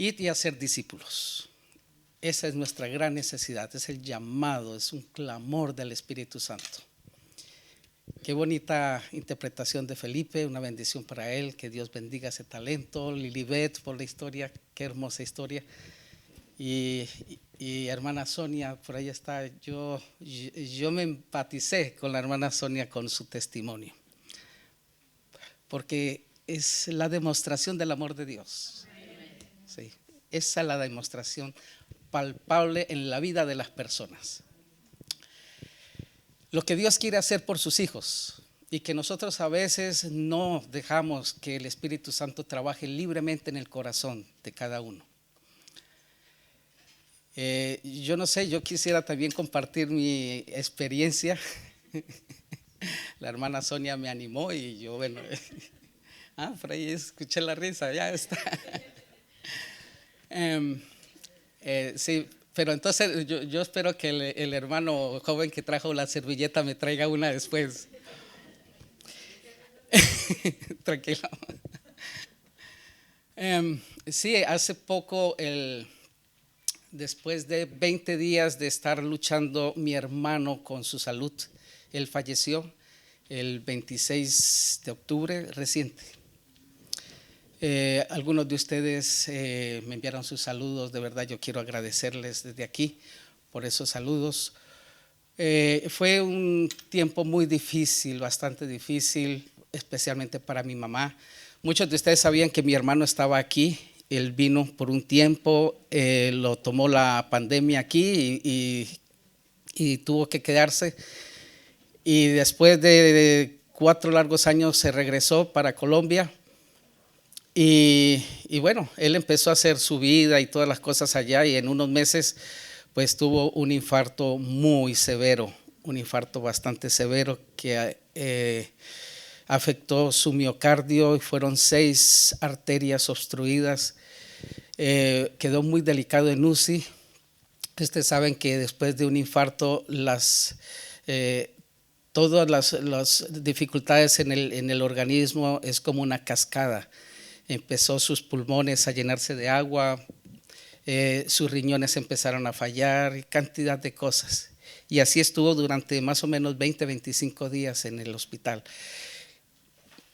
id y hacer discípulos. Esa es nuestra gran necesidad, es el llamado, es un clamor del Espíritu Santo. Qué bonita interpretación de Felipe, una bendición para él, que Dios bendiga ese talento. Lilibet por la historia, qué hermosa historia. Y hermana Sonia, por ahí está, yo me empaticé con la hermana Sonia con su testimonio, porque es la demostración del amor de Dios. Sí, esa es la demostración palpable en la vida de las personas. Lo que Dios quiere hacer por sus hijos, y que nosotros a veces no dejamos que el Espíritu Santo trabaje libremente en el corazón de cada uno. Yo no sé, yo quisiera también compartir mi experiencia. La hermana Sonia me animó y yo, bueno, por ahí escuché la risa, ya está. Sí, pero entonces yo espero que el hermano joven que trajo la servilleta me traiga una después. Tranquilo. Sí, hace poco, después de 20 días de estar luchando mi hermano con su salud, él falleció el 26 de octubre reciente. Algunos de ustedes me enviaron sus saludos, de verdad yo quiero agradecerles desde aquí por esos saludos. Fue un tiempo muy difícil, bastante difícil, especialmente para mi mamá. Muchos de ustedes sabían que mi hermano estaba aquí, él vino por un tiempo, lo tomó la pandemia aquí y tuvo que quedarse. Y después de 4 largos años se regresó para Colombia. Y bueno, él empezó a hacer su vida y todas las cosas allá, y en unos meses pues tuvo un infarto muy severo, un infarto bastante severo que afectó su miocardio y fueron 6 arterias obstruidas. Quedó muy delicado en UCI. Ustedes saben que después de un infarto todas las dificultades en el organismo es como una cascada. Empezó sus pulmones a llenarse de agua, sus riñones empezaron a fallar y cantidad de cosas. Y así estuvo durante más o menos 20-25 días en el hospital.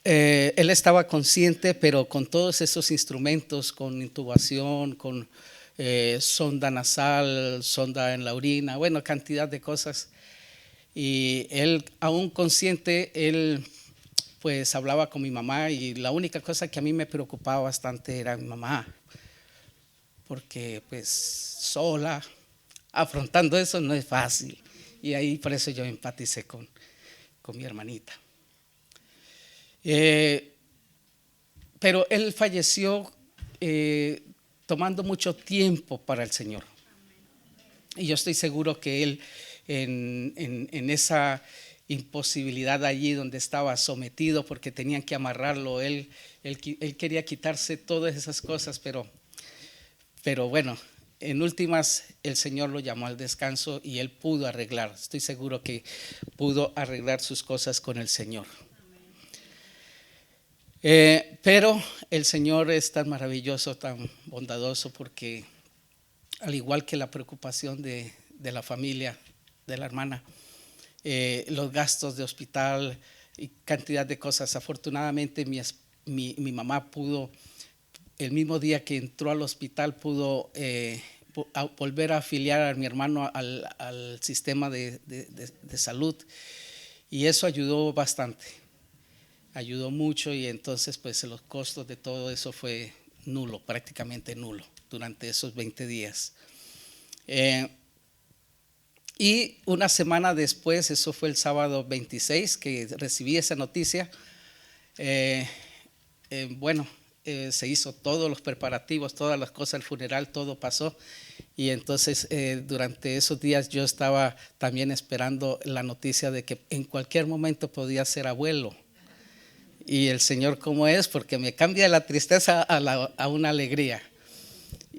Él estaba consciente, pero con todos esos instrumentos, con intubación, con sonda nasal, sonda en la orina, bueno, cantidad de cosas. Y él, aún consciente, él pues hablaba con mi mamá, y la única cosa que a mí me preocupaba bastante era mi mamá, porque pues sola, afrontando eso no es fácil, y ahí por eso yo empaticé con mi hermanita. Pero él falleció tomando mucho tiempo para el Señor, y yo estoy seguro que él en esa imposibilidad allí donde estaba sometido porque tenían que amarrarlo, él quería quitarse todas esas cosas, pero bueno, en últimas el Señor lo llamó al descanso y él pudo arreglar, estoy seguro que pudo arreglar sus cosas con el Señor. Pero el Señor es tan maravilloso, tan bondadoso, porque al igual que la preocupación de la familia, de la hermana, los gastos de hospital y cantidad de cosas, afortunadamente mi mamá pudo, el mismo día que entró al hospital, pudo volver a afiliar a mi hermano al sistema de salud, y eso ayudó bastante, ayudó mucho, y entonces pues los costos de todo eso fue nulo, prácticamente nulo durante esos 20 días. Y una semana después, eso fue el sábado 26 que recibí esa noticia, se hizo todos los preparativos, todas las cosas, el funeral, todo pasó, y entonces durante esos días yo estaba también esperando la noticia de que en cualquier momento podía ser abuelo. Y el Señor cómo es, porque me cambia la tristeza a una alegría.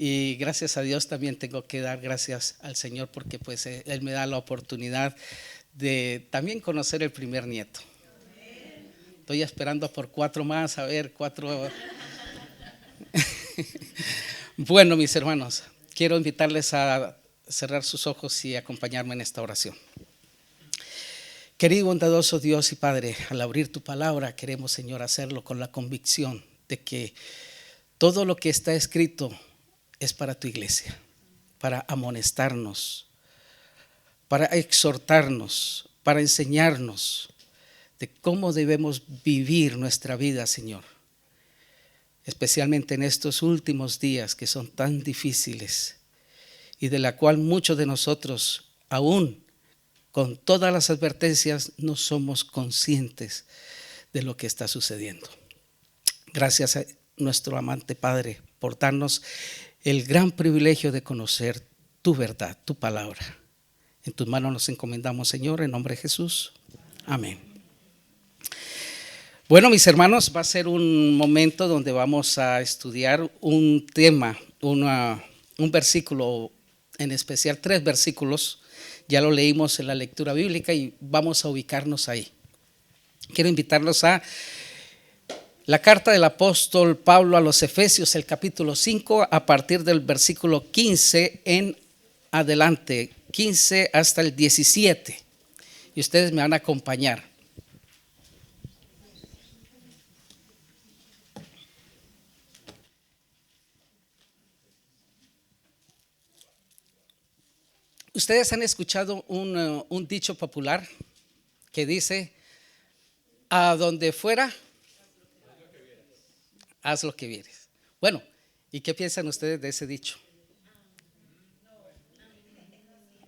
Y gracias a Dios también tengo que dar gracias al Señor, porque pues Él me da la oportunidad de también conocer el primer nieto. Estoy esperando por 4 más, a ver, 4. Bueno, mis hermanos, quiero invitarles a cerrar sus ojos y acompañarme en esta oración. Querido bondadoso Dios y Padre, al abrir tu palabra queremos, Señor, hacerlo con la convicción de que todo lo que está escrito es para tu iglesia, para amonestarnos, para exhortarnos, para enseñarnos de cómo debemos vivir nuestra vida, Señor. Especialmente en estos últimos días que son tan difíciles y de la cual muchos de nosotros, aún con todas las advertencias, no somos conscientes de lo que está sucediendo. Gracias a nuestro amante Padre por darnos el gran privilegio de conocer tu verdad, tu palabra. En tus manos nos encomendamos, Señor, en nombre de Jesús. Amén. Bueno, mis hermanos, va a ser un momento donde vamos a estudiar un tema, un versículo, en especial 3 versículos. Ya lo leímos en la lectura bíblica y vamos a ubicarnos ahí. Quiero invitarlos a la carta del apóstol Pablo a los Efesios, el capítulo 5, a partir del versículo 15 en adelante, 15 hasta el 17. Y ustedes me van a acompañar. Ustedes han escuchado un dicho popular que dice: a donde fuera, haz lo que vieres. Bueno, ¿y qué piensan ustedes de ese dicho?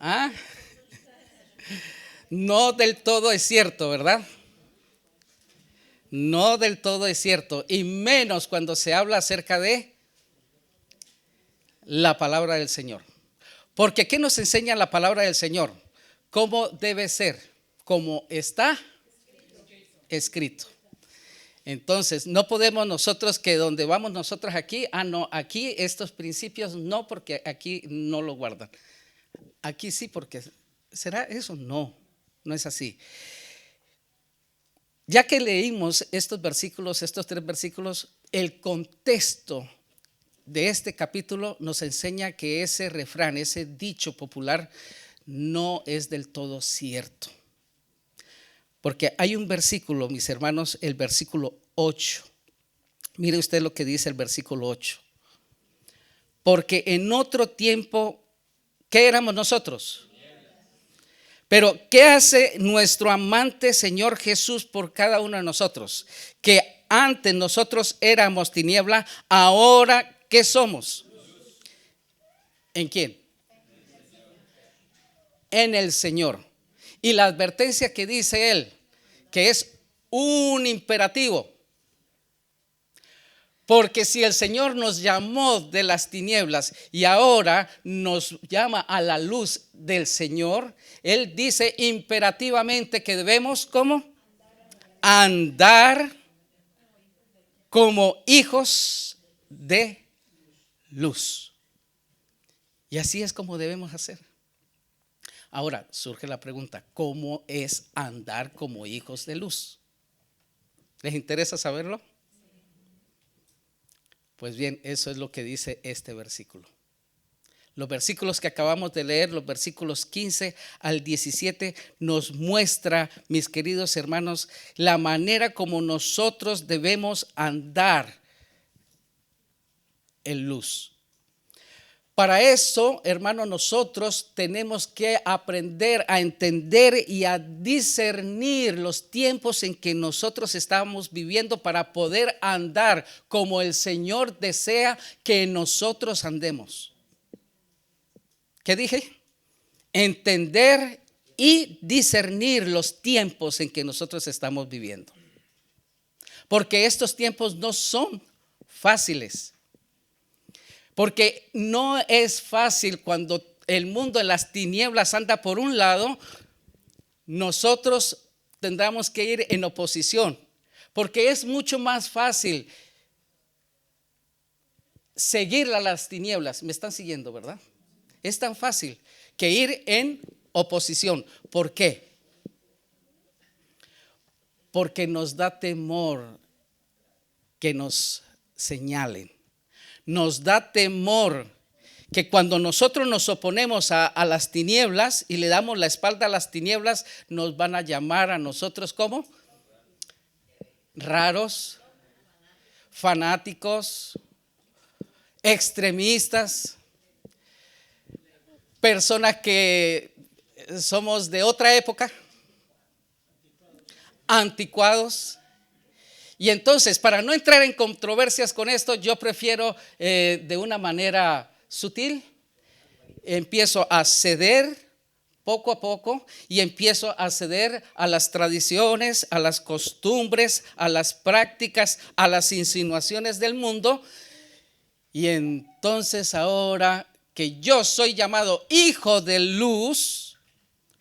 ¿Ah? No del todo es cierto, ¿verdad? No del todo es cierto, y menos cuando se habla acerca de la palabra del Señor. Porque ¿qué nos enseña la palabra del Señor? ¿Cómo debe ser? Como está escrito. Entonces, no podemos nosotros que donde vamos nosotros aquí, no, aquí estos principios no, porque aquí no lo guardan. Aquí sí, porque ¿será eso? No, no es así. Ya que leímos estos versículos, estos 3 versículos, el contexto de este capítulo nos enseña que ese refrán, ese dicho popular, no es del todo cierto. Porque hay un versículo, mis hermanos, el versículo 8. Mire usted lo que dice el versículo 8. Porque en otro tiempo, ¿qué éramos nosotros? Pero ¿qué hace nuestro amante Señor Jesús por cada uno de nosotros? Que antes nosotros éramos tiniebla, ahora ¿qué somos? ¿En quién? En el Señor. Y la advertencia que dice él, que es un imperativo. Porque si el Señor nos llamó de las tinieblas y ahora nos llama a la luz del Señor, Él dice imperativamente que debemos, ¿cómo? Andar como hijos de luz. Y así es como debemos hacer. Ahora surge la pregunta, ¿cómo es andar como hijos de luz? ¿Les interesa saberlo? Pues bien, eso es lo que dice este versículo. Los versículos que acabamos de leer, los versículos 15 al 17, nos muestra, mis queridos hermanos, la manera como nosotros debemos andar en luz. Para eso, hermanos, nosotros tenemos que aprender a entender y a discernir los tiempos en que nosotros estamos viviendo para poder andar como el Señor desea que nosotros andemos. ¿Qué dije? Entender y discernir los tiempos en que nosotros estamos viviendo. Porque estos tiempos no son fáciles. Porque no es fácil cuando el mundo en las tinieblas anda por un lado, nosotros tendremos que ir en oposición. Porque es mucho más fácil seguir a las tinieblas. Me están siguiendo, ¿verdad? Es tan fácil que ir en oposición. ¿Por qué? Porque nos da temor que nos señalen. nos da temor que cuando nosotros nos oponemos a las tinieblas y le damos la espalda a las tinieblas, nos van a llamar a nosotros ¿cómo? Raros, fanáticos, extremistas, personas que somos de otra época, anticuados. Y entonces, para no entrar en controversias con esto, yo prefiero de una manera sutil, empiezo a ceder poco a poco y empiezo a ceder a las tradiciones, a las costumbres, a las prácticas, a las insinuaciones del mundo. Y entonces ahora que yo soy llamado hijo de luz,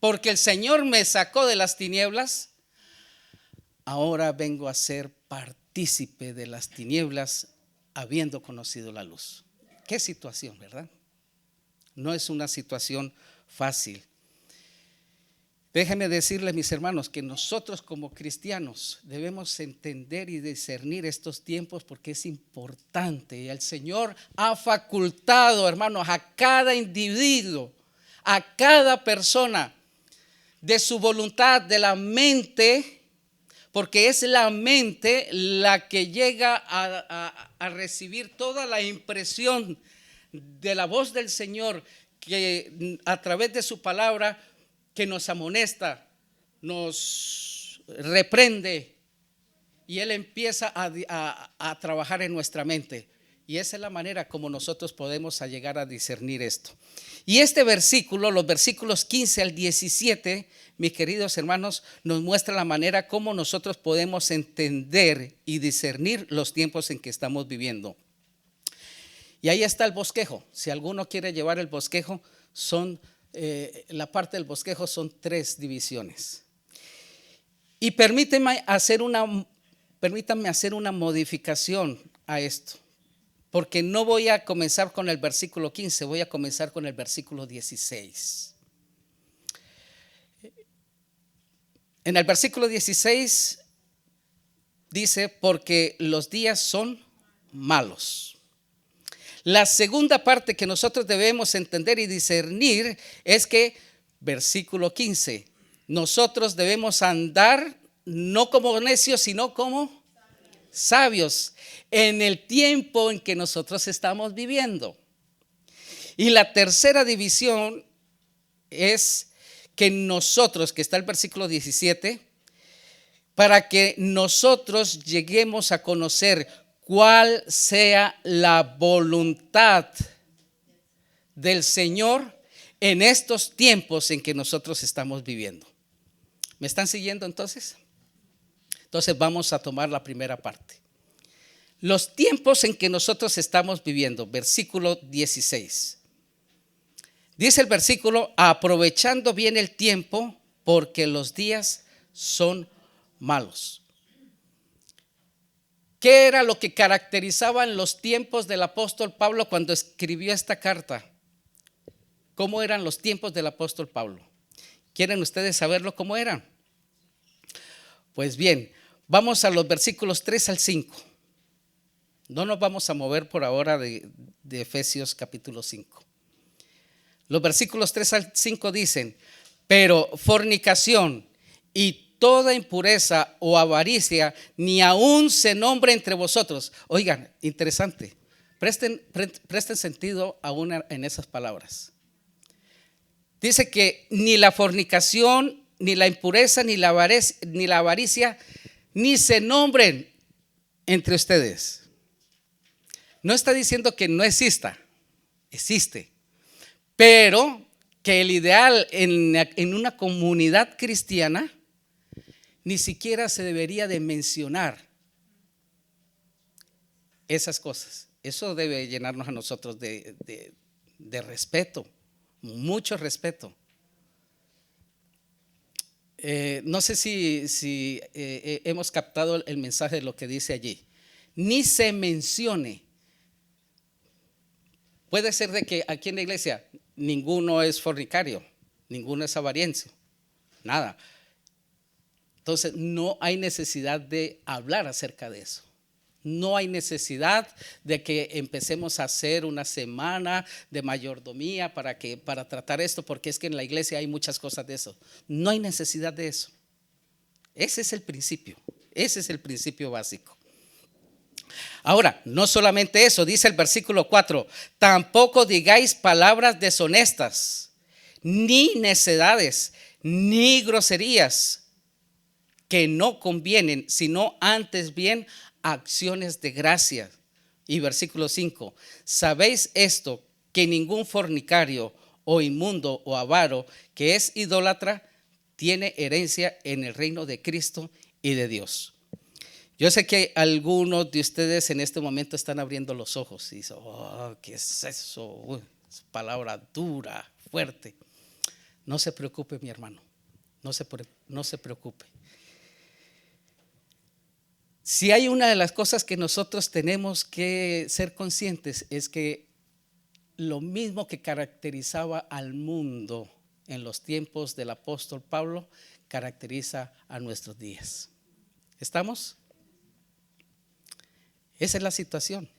porque el Señor me sacó de las tinieblas, ahora vengo a ser partícipe de las tinieblas habiendo conocido la luz. Qué situación, ¿verdad? No es una situación fácil. Déjenme decirles, mis hermanos, que nosotros como cristianos debemos entender y discernir estos tiempos porque es importante. El Señor ha facultado, hermanos, a cada individuo, a cada persona, de su voluntad, de la mente, porque es la mente la que llega a recibir toda la impresión de la voz del Señor, que a través de su palabra, que nos amonesta, nos reprende, y Él empieza a trabajar en nuestra mente. Y esa es la manera como nosotros podemos llegar a discernir esto. Y este versículo, los versículos 15 al 17, mis queridos hermanos, nos muestra la manera como nosotros podemos entender y discernir los tiempos en que estamos viviendo. Y ahí está el bosquejo. Si alguno quiere llevar el bosquejo, la parte del bosquejo son 3 divisiones. Y permítanme hacer una modificación a esto, porque no voy a comenzar con el versículo 15, voy a comenzar con el versículo 16. En el versículo 16 dice, porque los días son malos. La segunda parte que nosotros debemos entender y discernir es que, versículo 15, nosotros debemos andar no como necios, sino como sabios en el tiempo en que nosotros estamos viviendo. Y la tercera división es que nosotros, que está el versículo 17, para que nosotros lleguemos a conocer cuál sea la voluntad del Señor en estos tiempos en que nosotros estamos viviendo. ¿Me están siguiendo entonces? Entonces vamos a tomar la primera parte. Los tiempos en que nosotros estamos viviendo, versículo 16. Dice el versículo, aprovechando bien el tiempo, porque los días son malos. ¿Qué era lo que caracterizaban los tiempos del apóstol Pablo cuando escribió esta carta? ¿Cómo eran los tiempos del apóstol Pablo? ¿Quieren ustedes saberlo cómo eran? Pues bien, vamos a los versículos 3 al 5. No nos vamos a mover por ahora de Efesios capítulo 5. Los versículos 3 al 5 dicen, pero fornicación y toda impureza o avaricia ni aún se nombre entre vosotros. Oigan, interesante. Presten sentido aún en esas palabras. Dice que ni la fornicación, ni la impureza, ni la avaricia, ni se nombren entre ustedes. No está diciendo que no exista, existe. Pero que el ideal en una comunidad cristiana ni siquiera se debería de mencionar esas cosas. Eso debe llenarnos a nosotros de respeto, mucho respeto. No sé si hemos captado el mensaje de lo que dice allí. Ni se mencione. Puede ser de que aquí en la iglesia ninguno es fornicario, ninguno es avariencio, nada. Entonces no hay necesidad de hablar acerca de eso. No hay necesidad de que empecemos a hacer una semana de mayordomía para tratar esto, porque es que en la iglesia hay muchas cosas de eso. No hay necesidad de eso. Ese es el principio. Ese es el principio básico. Ahora, no solamente eso, dice el versículo 4, tampoco digáis palabras deshonestas, ni necedades, ni groserías que no convienen, sino antes bien acciones de gracia. Y versículo 5, sabéis esto, que ningún fornicario o inmundo o avaro que es idólatra tiene herencia en el reino de Cristo y de Dios. Yo sé que algunos de ustedes en este momento están abriendo los ojos y dicen, oh, ¿qué es eso? Es palabra dura, fuerte. No se preocupe, mi hermano, no se preocupe. Si hay una de las cosas que nosotros tenemos que ser conscientes es que lo mismo que caracterizaba al mundo en los tiempos del apóstol Pablo, caracteriza a nuestros días. ¿Estamos? Esa es la situación.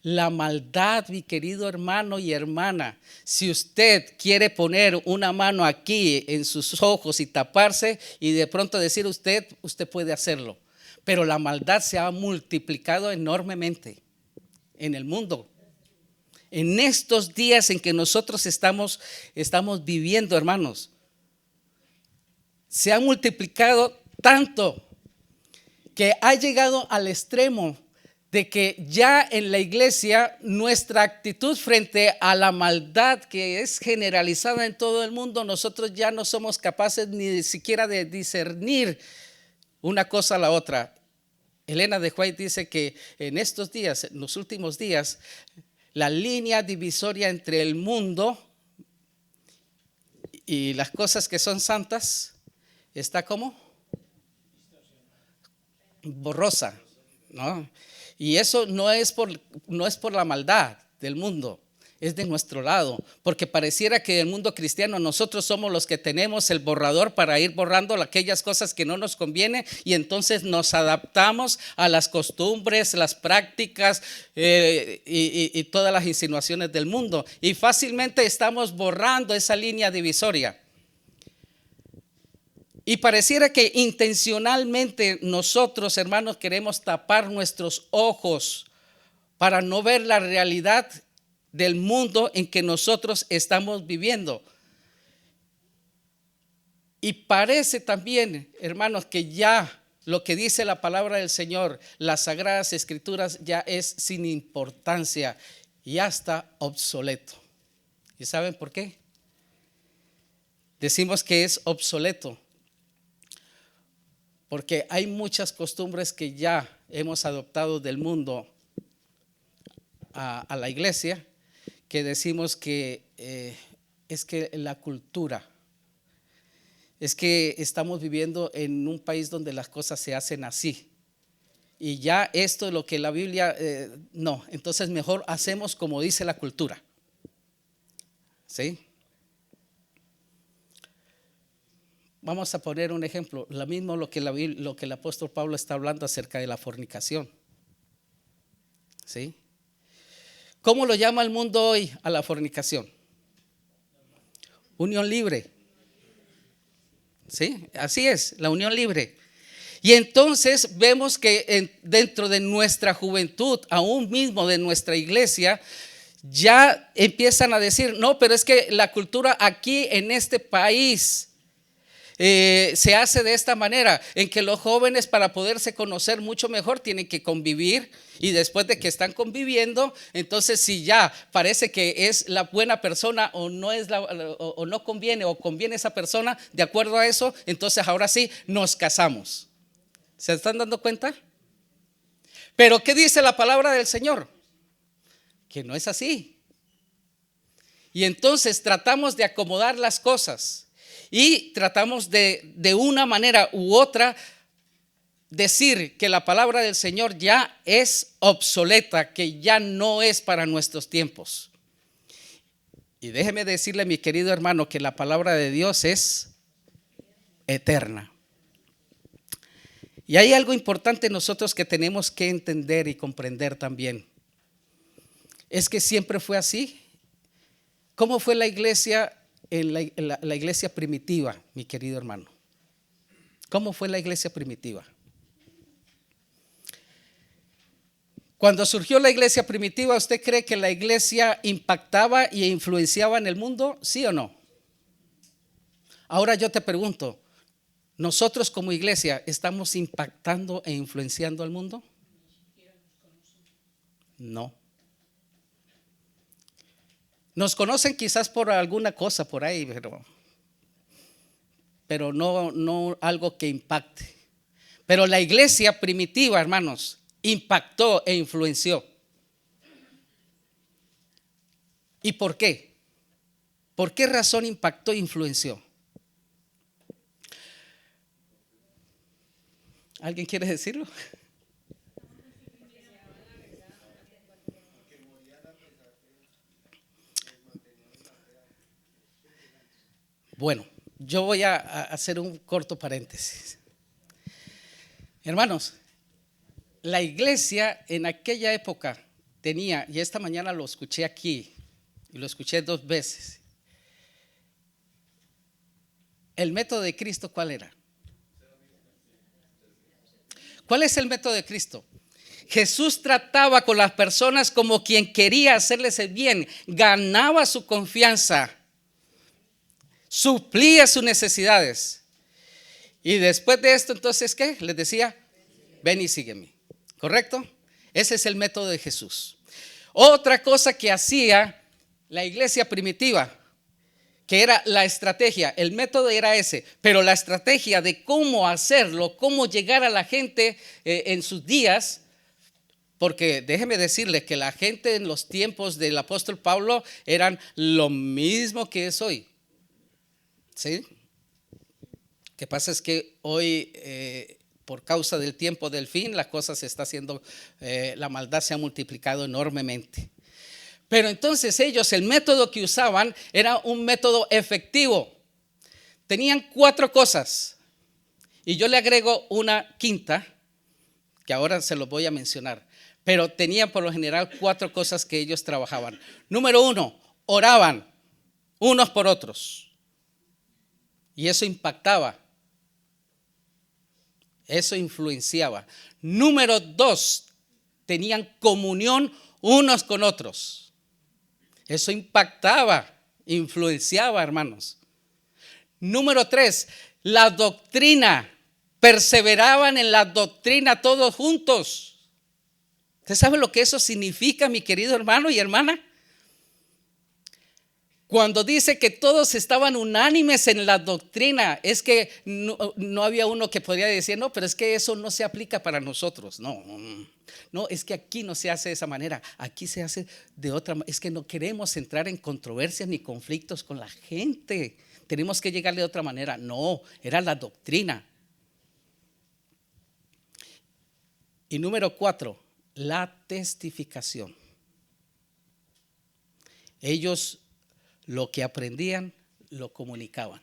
La maldad, mi querido hermano y hermana, si usted quiere poner una mano aquí en sus ojos y taparse y de pronto decir usted puede hacerlo. Pero la maldad se ha multiplicado enormemente en el mundo. En estos días en que nosotros estamos viviendo, hermanos, se ha multiplicado tanto que ha llegado al extremo de que ya en la iglesia nuestra actitud frente a la maldad que es generalizada en todo el mundo, nosotros ya no somos capaces ni siquiera de discernir una cosa a la otra. Elena de White dice que en estos días, en los últimos días, la línea divisoria entre el mundo y las cosas que son santas está como borrosa, ¿no? Y eso no es por la maldad del mundo, es de nuestro lado, porque pareciera que el mundo cristiano nosotros somos los que tenemos el borrador para ir borrando aquellas cosas que no nos convienen y entonces nos adaptamos a las costumbres, las prácticas y todas las insinuaciones del mundo y fácilmente estamos borrando esa línea divisoria. Y pareciera que intencionalmente nosotros, hermanos, queremos tapar nuestros ojos para no ver la realidad del mundo en que nosotros estamos viviendo. Y parece también, hermanos, que ya lo que dice la palabra del Señor, las sagradas escrituras, ya es sin importancia y ya está obsoleto. ¿Y saben por qué? Decimos que es obsoleto porque hay muchas costumbres que ya hemos adoptado del mundo a la iglesia, que decimos que es que la cultura, es que estamos viviendo en un país donde las cosas se hacen así. Y ya esto es lo que la Biblia, no, entonces mejor hacemos como dice la cultura. ¿Sí? Vamos a poner un ejemplo, lo mismo lo que el apóstol Pablo está hablando acerca de la fornicación. ¿Sí? ¿Cómo lo llama el mundo hoy a la fornicación? Unión libre. ¿Sí? Así es, la unión libre. Y entonces vemos que dentro de nuestra juventud, aún mismo de nuestra iglesia, ya empiezan a decir, no, pero es que la cultura aquí en este país se hace de esta manera, en que los jóvenes para poderse conocer mucho mejor tienen que convivir y después de que están conviviendo, entonces si ya parece que es la buena persona o no es o no conviene o conviene esa persona, de acuerdo a eso, entonces ahora sí nos casamos. ¿Se están dando cuenta? Pero ¿qué dice la palabra del Señor? Que no es así. Y entonces tratamos de acomodar las cosas. Y tratamos de una manera u otra decir que la palabra del Señor ya es obsoleta, que ya no es para nuestros tiempos. Y déjeme decirle, mi querido hermano, que la palabra de Dios es eterna. Y hay algo importante nosotros que tenemos que entender y comprender también. Es que siempre fue así. ¿Cómo fue la iglesia en la iglesia primitiva, mi querido hermano? ¿Cómo fue la iglesia primitiva? Cuando surgió la iglesia primitiva, ¿usted cree que la iglesia impactaba e influenciaba en el mundo? ¿Sí o no? Ahora yo te pregunto, ¿nosotros como iglesia estamos impactando e influenciando al mundo? No. Nos conocen quizás por alguna cosa por ahí, pero no algo que impacte. Pero la iglesia primitiva, hermanos, impactó e influenció. ¿Y por qué? ¿Por qué razón impactó e influenció? ¿Alguien quiere decirlo? Bueno, yo voy a hacer un corto paréntesis. Hermanos, la iglesia en aquella época tenía, y esta mañana lo escuché aquí, y lo escuché 2 veces. ¿El método de Cristo cuál era? ¿Cuál es el método de Cristo? Jesús trataba con las personas como quien quería hacerles el bien, ganaba su confianza, suplía sus necesidades. Y después de esto, entonces, ¿qué? Les decía, ven y sígueme. ¿Correcto? Ese es el método de Jesús. Otra cosa que hacía la iglesia primitiva, que era la estrategia, el método era ese, pero la estrategia de cómo hacerlo, cómo llegar a la gente en sus días, porque déjeme decirle que la gente en los tiempos del apóstol Pablo eran lo mismo que es hoy. ¿Sí? Lo que pasa es que hoy, por causa del tiempo del fin, la cosa se está haciendo, la maldad se ha multiplicado enormemente. Pero entonces ellos, el método que usaban era un método efectivo. Tenían 4 cosas y yo le agrego una quinta que ahora se los voy a mencionar. Pero tenían por lo general 4 cosas que ellos trabajaban. Número 1, oraban unos por otros. Y eso impactaba. Eso influenciaba. Número 2, tenían comunión unos con otros. Eso impactaba, influenciaba, hermanos. Número 3, la doctrina. Perseveraban en la doctrina todos juntos. ¿Usted sabe lo que eso significa, mi querido hermano y hermana? Cuando dice que todos estaban unánimes en la doctrina, es que no había uno que podría decir, no, pero es que eso no se aplica para nosotros. No, es que aquí no se hace de esa manera, aquí se hace de otra manera. Es que no queremos entrar en controversias ni conflictos con la gente. Tenemos que llegarle de otra manera. No, era la doctrina. Y número 4, la testificación. Ellos lo que aprendían, lo comunicaban.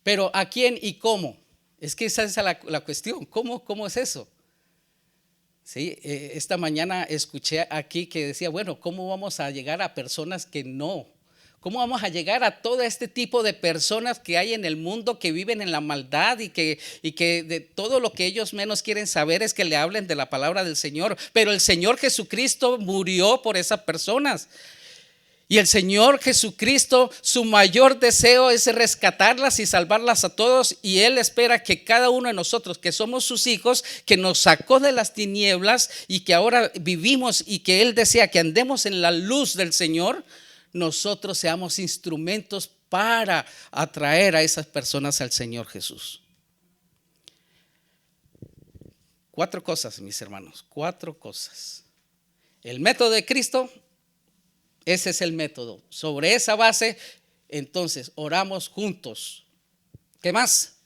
Pero ¿a quién y cómo? Es que esa es la cuestión. ¿Cómo es eso? Sí, esta mañana escuché aquí que decía, bueno, ¿cómo vamos a llegar a personas que no? ¿Cómo vamos a llegar a todo este tipo de personas que hay en el mundo que viven en la maldad y que de todo lo que ellos menos quieren saber es que le hablen de la palabra del Señor? Pero el Señor Jesucristo murió por esas personas. Y el Señor Jesucristo, su mayor deseo es rescatarlas y salvarlas a todos. Y Él espera que cada uno de nosotros, que somos sus hijos, que nos sacó de las tinieblas y que ahora vivimos y que Él desea que andemos en la luz del Señor, nosotros seamos instrumentos para atraer a esas personas al Señor Jesús. 4 cosas, mis hermanos, 4 cosas. El método de Cristo. Ese es el método. Sobre esa base, entonces, oramos juntos. ¿Qué más?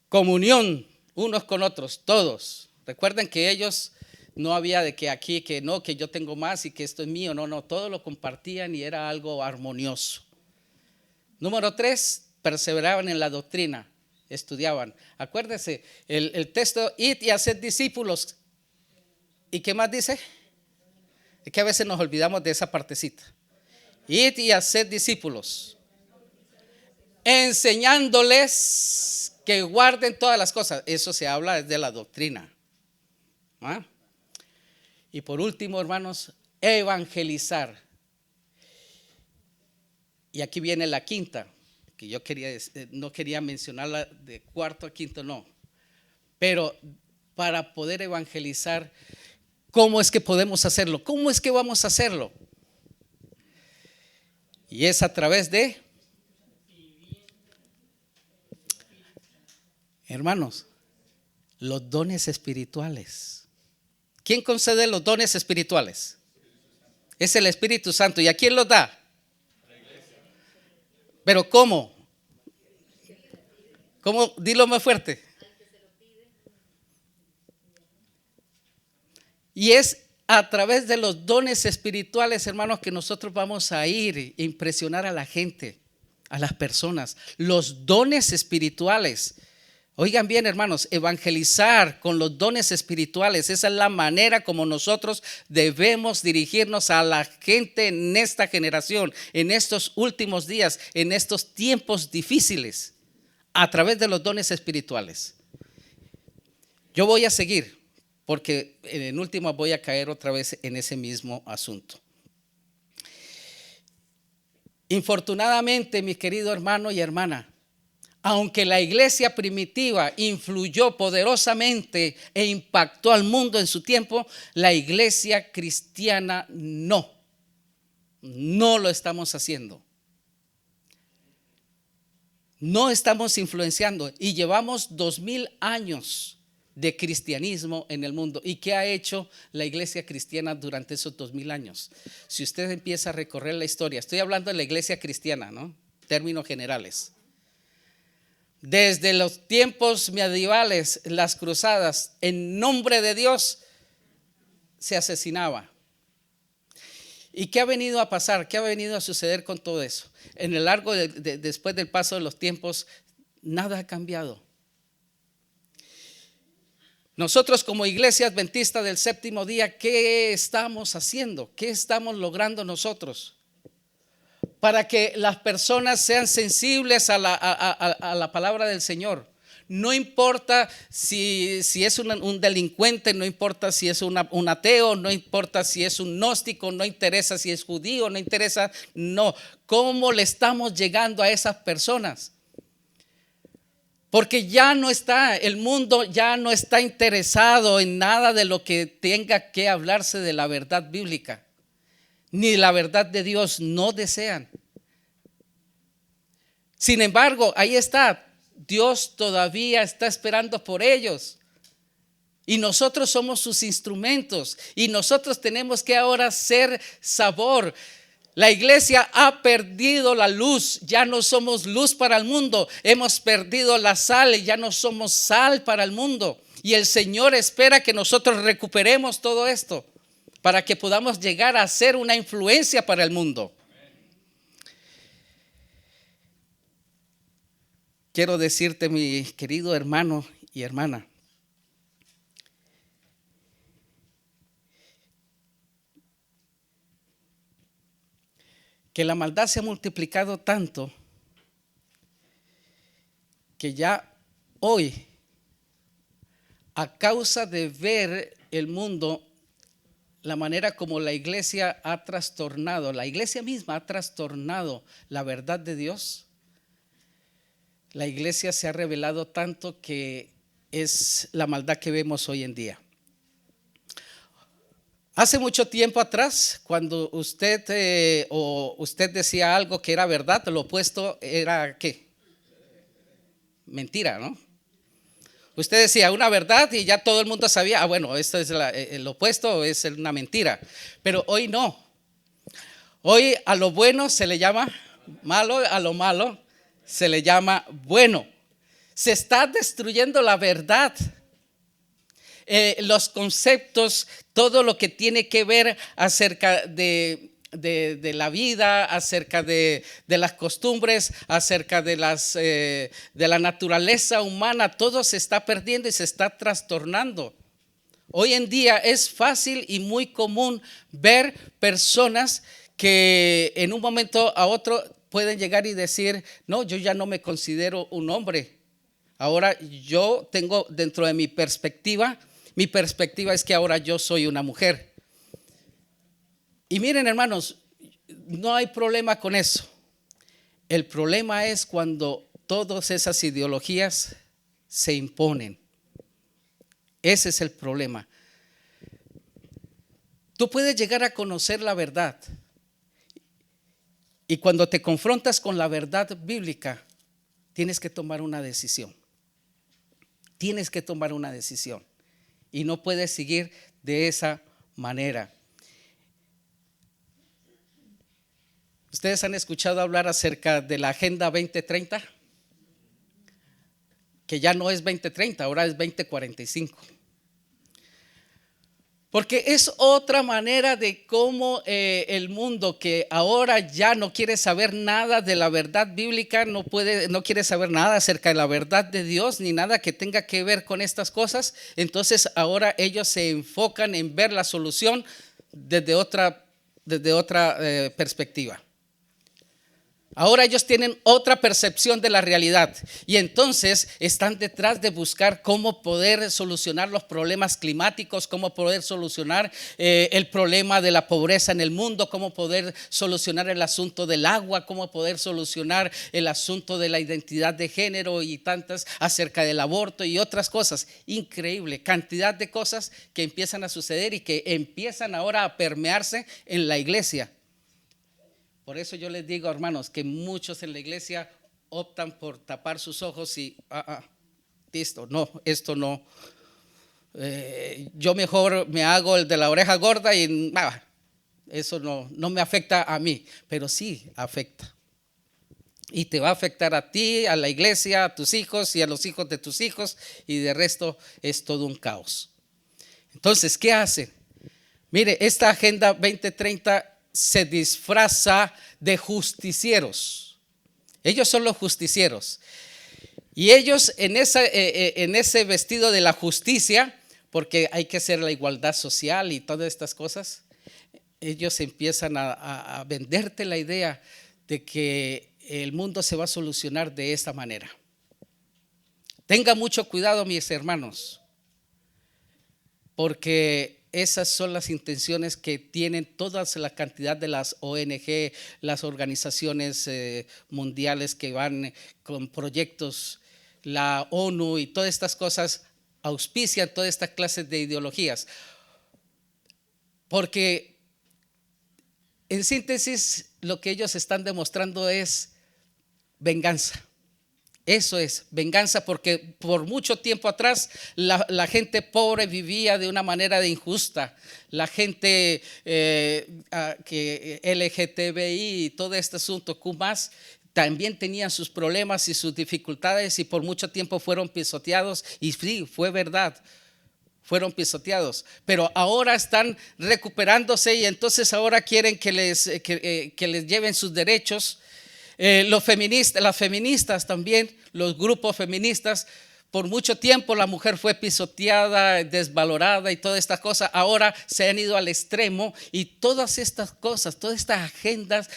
Comunión unos con otros, todos. Recuerden que ellos no había de que aquí, que no, que yo tengo más y que esto es mío. No, todo lo compartían y era algo armonioso. Número 3, perseveraban en la doctrina. estudiaban. Acuérdense, el texto, id y haced discípulos. ¿Y qué más dice? Es que a veces nos olvidamos de esa partecita. Id y haced discípulos, enseñándoles que guarden todas las cosas. Eso se habla de la doctrina. ¿Ah? Y por último, hermanos, evangelizar. Y aquí viene la quinta, que yo no quería mencionarla de cuarto a quinto, no. Pero para poder evangelizar, ¿cómo es que podemos hacerlo? ¿Cómo es que vamos a hacerlo? Y es a través de, hermanos, los dones espirituales. ¿Quién concede los dones espirituales? Es el Espíritu Santo. ¿Y a quién los da? ¿Pero cómo? ¿Cómo? Dilo más fuerte. Y es a través de los dones espirituales, hermanos, que nosotros vamos a ir e impresionar a la gente, a las personas. Los dones espirituales. Oigan bien, hermanos, evangelizar con los dones espirituales, esa es la manera como nosotros debemos dirigirnos a la gente en esta generación, en estos últimos días, en estos tiempos difíciles, a través de los dones espirituales. Yo voy a seguir, porque en última voy a caer otra vez en ese mismo asunto. Infortunadamente, mi querido hermano y hermana, aunque la iglesia primitiva influyó poderosamente e impactó al mundo en su tiempo, la iglesia cristiana no lo estamos haciendo. No estamos influenciando y llevamos 2000 años de cristianismo en el mundo. ¿Y qué ha hecho la iglesia cristiana durante esos 2000 años? Si usted empieza a recorrer la historia, estoy hablando de la iglesia cristiana, ¿no? Términos generales. Desde los tiempos medievales, las cruzadas, en nombre de Dios, se asesinaba. ¿Y qué ha venido a pasar? ¿Qué ha venido a suceder con todo eso? En el largo después del paso de los tiempos, nada ha cambiado. Nosotros como iglesia adventista del séptimo día, ¿qué estamos haciendo? ¿Qué estamos logrando nosotros? Para que las personas sean sensibles a la palabra del Señor. No importa si es un delincuente, no importa si es un ateo, no importa si es un gnóstico, no interesa si es judío, no interesa, no. ¿Cómo le estamos llegando a esas personas? Porque el mundo ya no está interesado en nada de lo que tenga que hablarse de la verdad bíblica. Ni la verdad de Dios no desean. Sin embargo, ahí está, Dios todavía está esperando por ellos. Y nosotros somos sus instrumentos. Y nosotros tenemos que ahora ser sabor. La iglesia ha perdido la luz, ya no somos luz para el mundo. Hemos perdido la sal y ya no somos sal para el mundo. Y el Señor espera que nosotros recuperemos todo esto, para que podamos llegar a ser una influencia para el mundo. Quiero decirte, mi querido hermano y hermana, que la maldad se ha multiplicado tanto que ya hoy, a causa de ver el mundo, la manera como la iglesia ha trastornado, la iglesia misma ha trastornado la verdad de Dios, la iglesia se ha revelado tanto que es la maldad que vemos hoy en día. Hace mucho tiempo atrás, cuando usted decía algo que era verdad, lo opuesto era ¿qué? Mentira, ¿no? Usted decía una verdad y ya todo el mundo sabía, bueno, esto es el opuesto, es una mentira. Pero hoy no. Hoy a lo bueno se le llama malo, a lo malo se le llama bueno. Se está destruyendo la verdad. Los conceptos, todo lo que tiene que ver acerca de de la vida, acerca de las costumbres, acerca de la naturaleza humana. Todo se está perdiendo y se está trastornando. Hoy en día es fácil y muy común ver personas que en un momento a otro pueden llegar y decir: no, yo ya no me considero un hombre. Ahora yo tengo dentro de mi perspectiva es que ahora yo soy una mujer. Y miren, hermanos, no hay problema con eso. El problema es cuando todas esas ideologías se imponen. Ese es el problema. Tú puedes llegar a conocer la verdad, y cuando te confrontas con la verdad bíblica, tienes que tomar una decisión. Tienes que tomar una decisión y no puedes seguir de esa manera. ¿Ustedes han escuchado hablar acerca de la Agenda 2030? Que ya no es 2030, ahora es 2045. Porque es otra manera de cómo el mundo, que ahora ya no quiere saber nada de la verdad bíblica, no quiere saber nada acerca de la verdad de Dios, ni nada que tenga que ver con estas cosas. Entonces ahora ellos se enfocan en ver la solución desde otra perspectiva. Ahora ellos tienen otra percepción de la realidad y entonces están detrás de buscar cómo poder solucionar los problemas climáticos, cómo poder solucionar el problema de la pobreza en el mundo, cómo poder solucionar el asunto del agua, cómo poder solucionar el asunto de la identidad de género y tantas, acerca del aborto y otras cosas. Increíble cantidad de cosas que empiezan a suceder y que empiezan ahora a permearse en la iglesia. Por eso yo les digo, hermanos, que muchos en la iglesia optan por tapar sus ojos y esto no. Yo mejor me hago el de la oreja gorda y eso no me afecta a mí, pero sí afecta. Y te va a afectar a ti, a la iglesia, a tus hijos y a los hijos de tus hijos, y de resto es todo un caos. Entonces, ¿qué hacen? Mire, esta Agenda 2030 se disfraza de justicieros. Ellos son los justicieros. Y ellos en ese vestido de la justicia, porque hay que hacer la igualdad social y todas estas cosas, ellos empiezan a venderte la idea de que el mundo se va a solucionar de esta manera. Tenga mucho cuidado, mis hermanos, porque esas son las intenciones que tienen toda la cantidad de las ONG, las organizaciones mundiales que van con proyectos, la ONU y todas estas cosas auspician toda esta clase de ideologías. Porque en síntesis lo que ellos están demostrando es venganza. Eso es venganza, porque por mucho tiempo atrás la gente pobre vivía de una manera injusta. La gente que LGTBI y todo este asunto Q+, también tenían sus problemas y sus dificultades y por mucho tiempo fueron pisoteados. Y sí, fue verdad, fueron pisoteados, pero ahora están recuperándose y entonces ahora quieren que les lleven sus derechos. Las feministas también, los grupos feministas, por mucho tiempo la mujer fue pisoteada, desvalorada y todas estas cosas. Ahora se han ido al extremo y todas estas cosas, todas estas agendas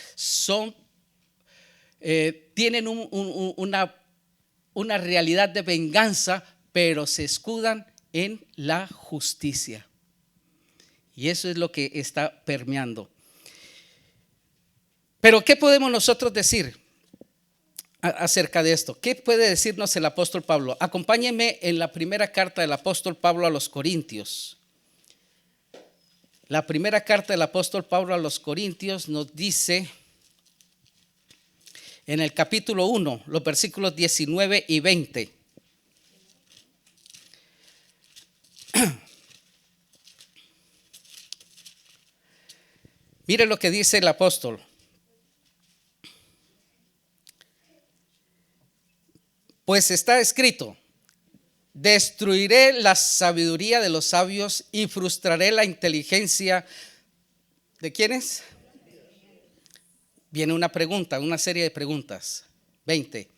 tienen una realidad de venganza, pero se escudan en la justicia. Y eso es lo que está permeando. Pero ¿qué podemos nosotros decir acerca de esto? ¿Qué puede decirnos el apóstol Pablo? Acompáñenme en la primera carta del apóstol Pablo a los Corintios. La primera carta del apóstol Pablo a los Corintios nos dice en el capítulo 1, los versículos 19 y 20. Mire lo que dice el apóstol. Pues está escrito: destruiré la sabiduría de los sabios y frustraré la inteligencia ¿de quiénes? viene una pregunta, una serie de preguntas. 20.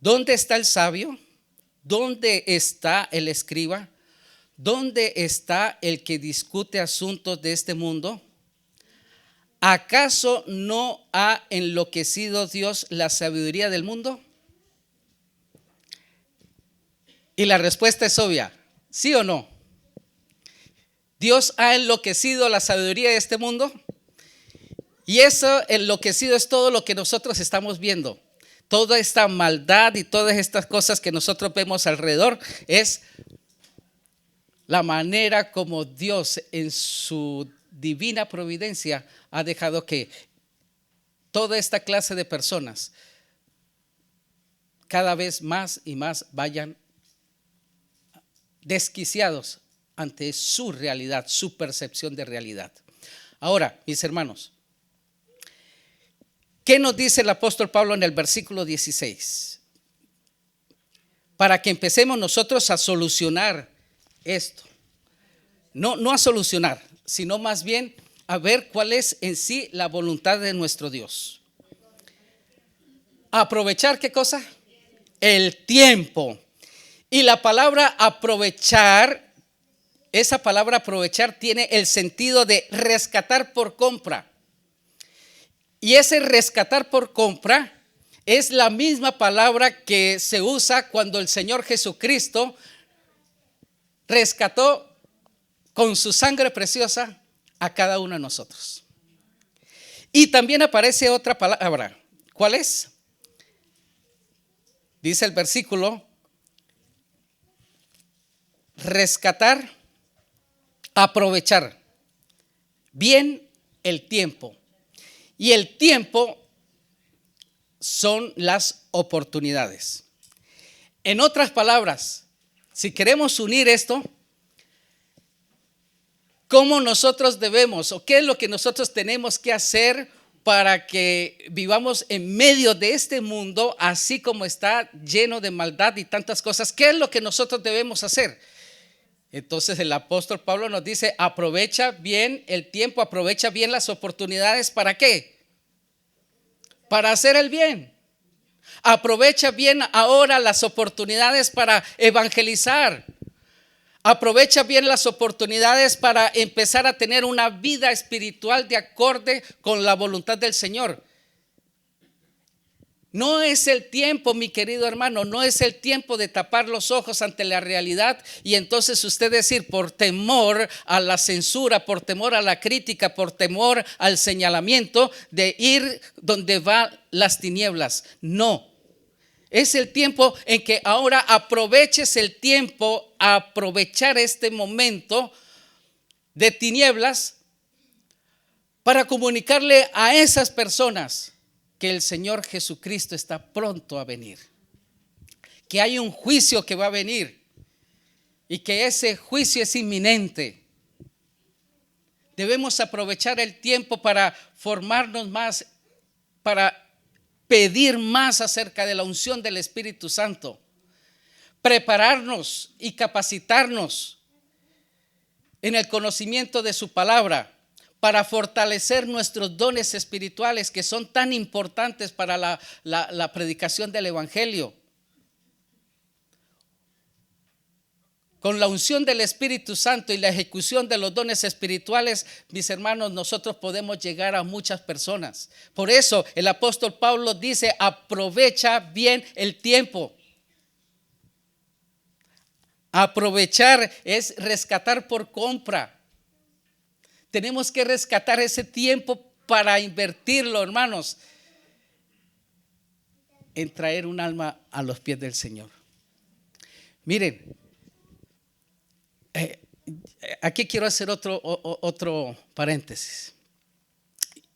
¿Dónde está el sabio? ¿Dónde está el escriba? ¿Dónde está el que discute asuntos de este mundo? ¿Acaso no ha enloquecido Dios la sabiduría del mundo? Y la respuesta es obvia, ¿sí o no? ¿Dios ha enloquecido la sabiduría de este mundo? Y eso enloquecido es todo lo que nosotros estamos viendo. Toda esta maldad y todas estas cosas que nosotros vemos alrededor es la manera como Dios en su divina providencia ha dejado que toda esta clase de personas cada vez más y más vayan desquiciados ante su realidad, su percepción de realidad. Ahora, mis hermanos, ¿qué nos dice el apóstol Pablo en el versículo 16? Para que empecemos nosotros a solucionar esto. No a solucionar, sino más bien a ver cuál es en sí la voluntad de nuestro Dios. ¿Aprovechar qué cosa? El tiempo. Y la palabra aprovechar, esa palabra aprovechar tiene el sentido de rescatar por compra. Y ese rescatar por compra es la misma palabra que se usa cuando el Señor Jesucristo rescató con su sangre preciosa a cada uno de nosotros. Y también aparece otra palabra. ¿Cuál es? Dice el versículo: rescatar, aprovechar bien el tiempo. Y el tiempo son las oportunidades. En otras palabras, si queremos unir esto, ¿cómo nosotros debemos o qué es lo que nosotros tenemos que hacer para que vivamos en medio de este mundo así como está lleno de maldad y tantas cosas? ¿Qué es lo que nosotros debemos hacer? Entonces el apóstol Pablo nos dice: aprovecha bien el tiempo, aprovecha bien las oportunidades. ¿Para qué? Para hacer el bien. Aprovecha bien ahora las oportunidades para evangelizar. Aprovecha bien las oportunidades para empezar a tener una vida espiritual de acorde con la voluntad del Señor. No es el tiempo, mi querido hermano, no es el tiempo de tapar los ojos ante la realidad y entonces usted decir, por temor a la censura, por temor a la crítica, por temor al señalamiento, de ir donde van las tinieblas. No. Es el tiempo en que ahora aproveches el tiempo, aprovechar este momento de tinieblas para comunicarle a esas personas que el Señor Jesucristo está pronto a venir, que hay un juicio que va a venir y que ese juicio es inminente. Debemos aprovechar el tiempo para formarnos más, para pedir más acerca de la unción del Espíritu Santo, prepararnos y capacitarnos en el conocimiento de su palabra para fortalecer nuestros dones espirituales que son tan importantes para la predicación del Evangelio. Con la unción del Espíritu Santo y la ejecución de los dones espirituales, mis hermanos, nosotros podemos llegar a muchas personas. Por eso el apóstol Pablo dice: aprovecha bien el tiempo. Aprovechar es rescatar por compra. Tenemos que rescatar ese tiempo para invertirlo, hermanos, en traer un alma a los pies del Señor. Miren, aquí quiero hacer otro paréntesis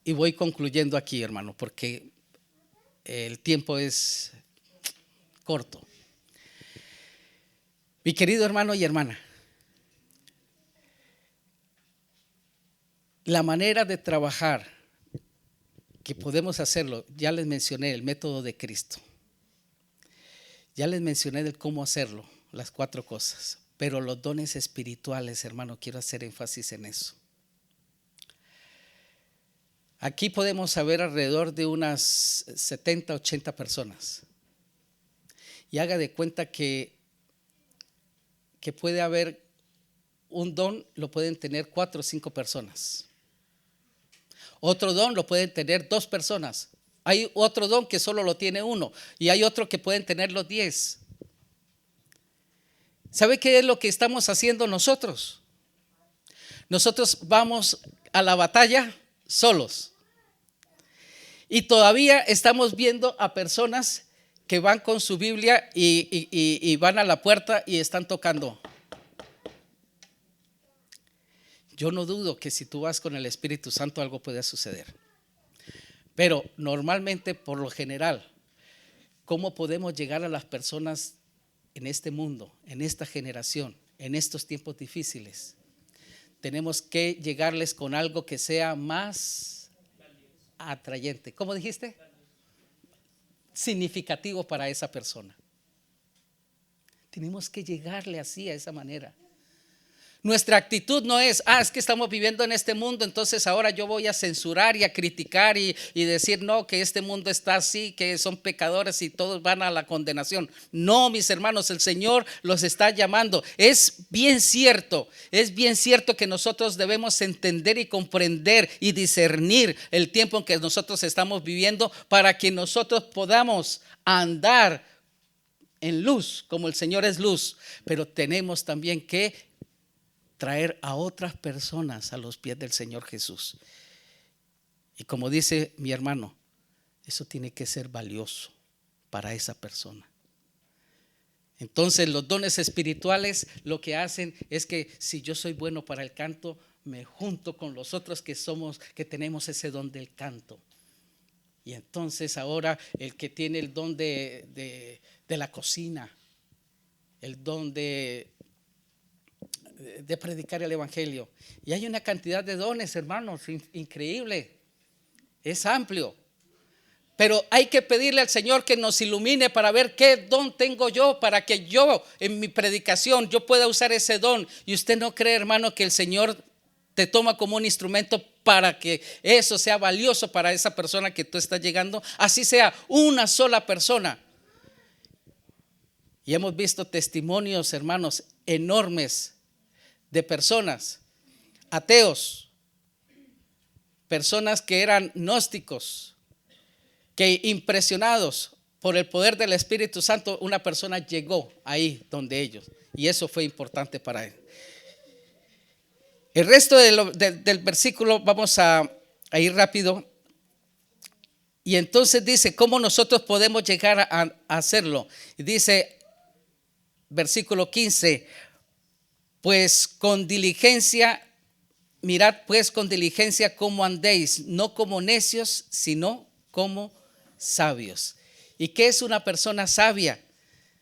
y voy concluyendo aquí, hermano, porque el tiempo es corto. Mi querido hermano y hermana, la manera de trabajar que podemos hacerlo, ya les mencioné el método de Cristo, ya les mencioné de cómo hacerlo, las 4 cosas. Pero los dones espirituales, hermano, quiero hacer énfasis en eso. Aquí podemos saber alrededor de unas 70, 80 personas. Y haga de cuenta que puede haber un don, lo pueden tener 4 o 5 personas. Otro don lo pueden tener 2 personas. Hay otro don que solo lo tiene uno. Y hay otro que pueden tener los 10. ¿Sabe qué es lo que estamos haciendo nosotros? Nosotros vamos a la batalla solos. Y todavía estamos viendo a personas que van con su Biblia y van a la puerta y están tocando. Yo no dudo que si tú vas con el Espíritu Santo algo puede suceder. Pero normalmente, por lo general, ¿cómo podemos llegar a las personas en este mundo, en esta generación, en estos tiempos difíciles? Tenemos que llegarles con algo que sea más atrayente. ¿Cómo dijiste? Significativo para esa persona. Tenemos que llegarle así, a esa manera. Nuestra actitud no es, es que estamos viviendo en este mundo, entonces ahora yo voy a censurar y a criticar y decir no, que este mundo está así, que son pecadores y todos van a la condenación. No, mis hermanos, el Señor los está llamando. Es bien cierto que nosotros debemos entender y comprender y discernir el tiempo en que nosotros estamos viviendo para que nosotros podamos andar en luz como el Señor es luz, pero tenemos también que traer a otras personas a los pies del Señor Jesús. Y como dice mi hermano, eso tiene que ser valioso para esa persona. Entonces los dones espirituales lo que hacen es que si yo soy bueno para el canto, me junto con los otros que tenemos ese don del canto. Y entonces ahora el que tiene el don de la cocina, el don de predicar el evangelio. Y hay una cantidad de dones, hermanos, increíble. Es amplio. Pero hay que pedirle al Señor que nos ilumine para ver qué don tengo yo, para que yo en mi predicación yo pueda usar ese don. Y usted no cree, hermano, que el Señor te toma como un instrumento para que eso sea valioso para esa persona que tú estás llegando, así sea una sola persona. Y hemos visto testimonios, hermanos, enormes de personas ateos, personas que eran gnósticos, que impresionados por el poder del Espíritu Santo, una persona llegó ahí donde ellos, y eso fue importante para él. El resto del versículo vamos a ir rápido. Y entonces dice, ¿cómo nosotros podemos llegar a hacerlo? Y dice, versículo 15, pues con diligencia, mirad pues con diligencia cómo andéis, no como necios, sino como sabios. ¿Y qué es una persona sabia?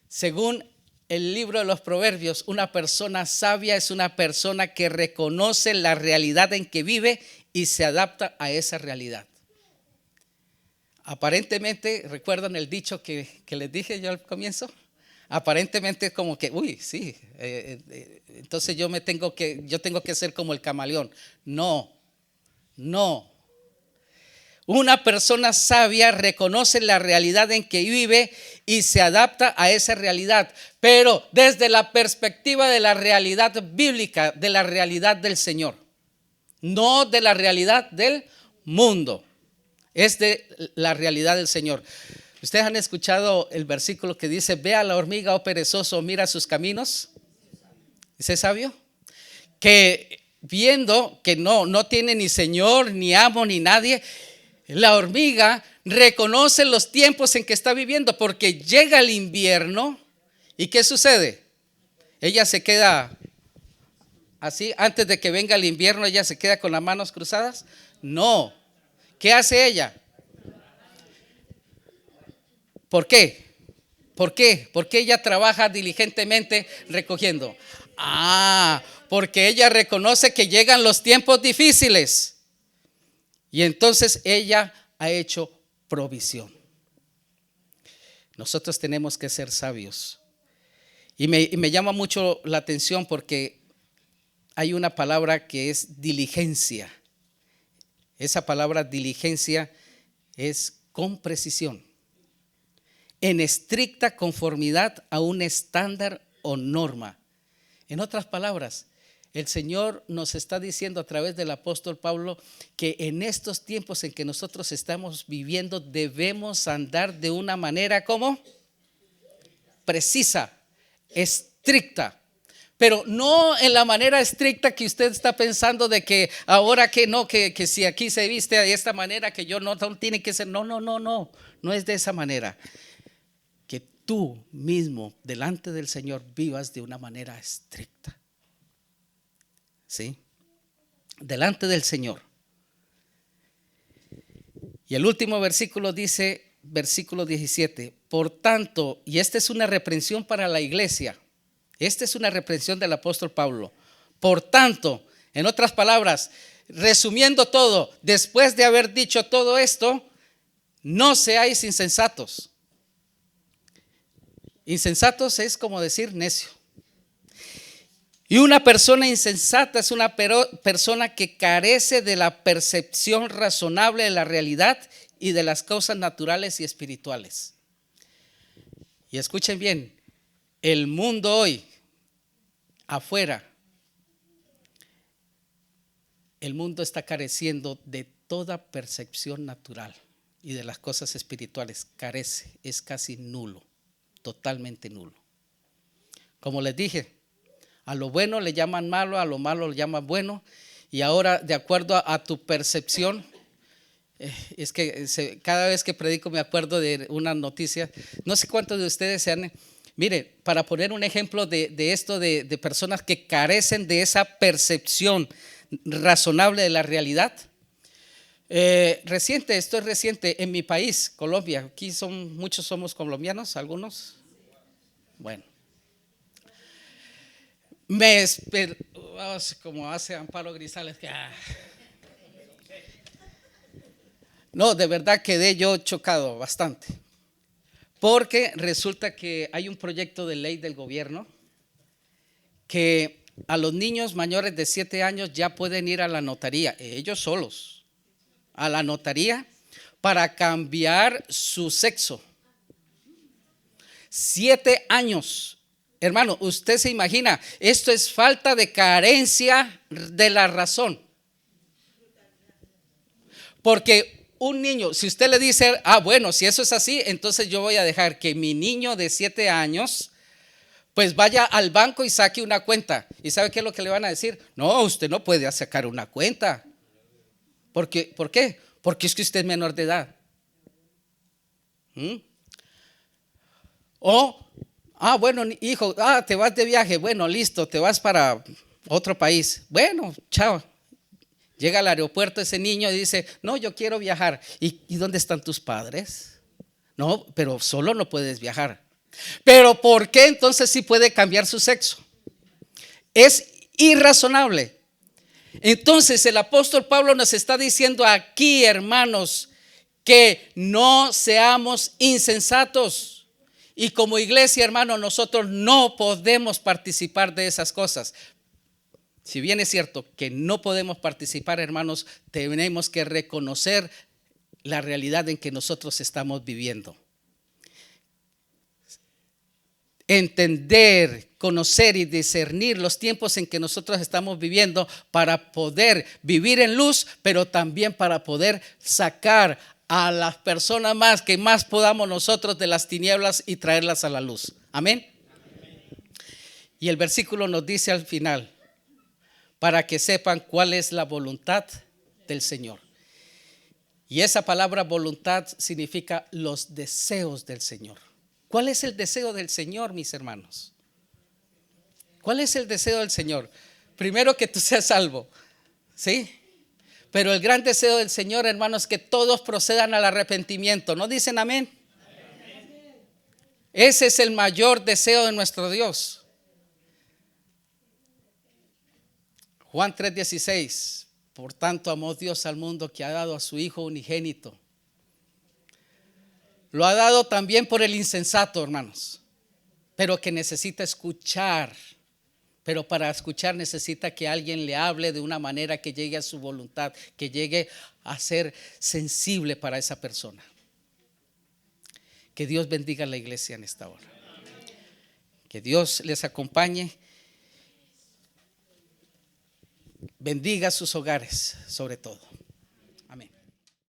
Según el libro de los Proverbios, una persona sabia es una persona que reconoce la realidad en que vive y se adapta a esa realidad. Aparentemente, ¿recuerdan el dicho que les dije yo al comienzo? Aparentemente como que, sí, entonces yo tengo que ser como el camaleón. No. Una persona sabia reconoce la realidad en que vive y se adapta a esa realidad, pero desde la perspectiva de la realidad bíblica, de la realidad del Señor, no de la realidad del mundo, es de la realidad del Señor. ¿Ustedes han escuchado el versículo que dice, ve a la hormiga, oh perezoso, mira sus caminos? ¿Ese sabio? Que viendo que no tiene ni señor, ni amo, ni nadie, la hormiga reconoce los tiempos en que está viviendo, porque llega el invierno y ¿qué sucede? Ella se queda así, antes de que venga el invierno, ella se queda con las manos cruzadas. No. ¿Qué hace ella? ¿Por qué? Porque ella trabaja diligentemente recogiendo. Porque ella reconoce que llegan los tiempos difíciles. Y entonces ella ha hecho provisión. Nosotros tenemos que ser sabios. Y me llama mucho la atención porque hay una palabra que es diligencia. Esa palabra diligencia es con precisión, en estricta conformidad a un estándar o norma. En otras palabras, el Señor nos está diciendo a través del apóstol Pablo que en estos tiempos en que nosotros estamos viviendo debemos andar de una manera ¿cómo? Precisa, estricta. Pero no en la manera estricta que usted está pensando de que ahora que no, que si aquí se viste de esta manera que yo no tiene que ser. No es de esa manera. Que tú mismo delante del Señor vivas de una manera estricta. ¿Sí? Delante del Señor. Y el último versículo dice, versículo 17, por tanto, y esta es una reprensión para la iglesia. Esta es una reprensión del apóstol Pablo. Por tanto, en otras palabras, resumiendo todo, después de haber dicho todo esto, no seáis insensatos. Insensatos es como decir necio. Y una persona insensata es una persona que carece de la percepción razonable de la realidad y de las causas naturales y espirituales. Y escuchen bien, el mundo hoy, afuera, el mundo está careciendo de toda percepción natural y de las cosas espirituales. Carece, es casi nulo, totalmente nulo. Como les dije, a lo bueno le llaman malo, a lo malo le llaman bueno. Y ahora, de acuerdo a tu percepción, es que cada vez que predico me acuerdo de una noticia. No sé cuántos de ustedes se han... Mire, para poner un ejemplo de esto, de personas que carecen de esa percepción razonable de la realidad. Esto es reciente en mi país, Colombia. Aquí muchos somos colombianos, algunos. Bueno. Como hace Amparo Grisales. No, de verdad quedé yo chocado bastante. Porque resulta que hay un proyecto de ley del gobierno que a los niños mayores de 7 años ya pueden ir a la notaría, ellos solos, a la notaría para cambiar su sexo. 7 años. Hermano, usted se imagina, esto es falta de carencia de la razón. Porque un niño, si usted le dice, bueno, si eso es así, entonces yo voy a dejar que mi niño de 7 años pues vaya al banco y saque una cuenta. ¿Y sabe qué es lo que le van a decir? No, usted no puede sacar una cuenta. ¿Por qué? Porque es que usted es menor de edad. Bueno, hijo, te vas de viaje. Bueno, listo, te vas para otro país. Bueno, chao. Llega al aeropuerto ese niño y dice, no, yo quiero viajar. ¿Y dónde están tus padres? No, pero solo no puedes viajar. Pero ¿por qué entonces sí puede cambiar su sexo? Es irrazonable. Entonces el apóstol Pablo nos está diciendo aquí, hermanos, que no seamos insensatos. Y como iglesia, hermano, nosotros no podemos participar de esas cosas. Si bien es cierto que no podemos participar, hermanos, tenemos que reconocer la realidad en que nosotros estamos viviendo. Entender, conocer y discernir los tiempos en que nosotros estamos viviendo para poder vivir en luz, pero también para poder sacar a las personas que más podamos nosotros de las tinieblas y traerlas a la luz. Amén. Y el versículo nos dice al final, para que sepan cuál es la voluntad del Señor. Y esa palabra voluntad significa los deseos del Señor. ¿Cuál es el deseo del Señor, mis hermanos? ¿Cuál es el deseo del Señor? Primero, que tú seas salvo, ¿sí? Pero el gran deseo del Señor, hermanos, es que todos procedan al arrepentimiento. ¿No dicen amén? Amén. Ese es el mayor deseo de nuestro Dios. Juan 3:16, por tanto amó Dios al mundo que ha dado a su Hijo unigénito. Lo ha dado también por el insensato, hermanos, pero que necesita escuchar Pero para escuchar necesita que alguien le hable de una manera que llegue a su voluntad, que llegue a ser sensible para esa persona. Que Dios bendiga a la iglesia en esta hora. Que Dios les acompañe. Bendiga sus hogares, sobre todo.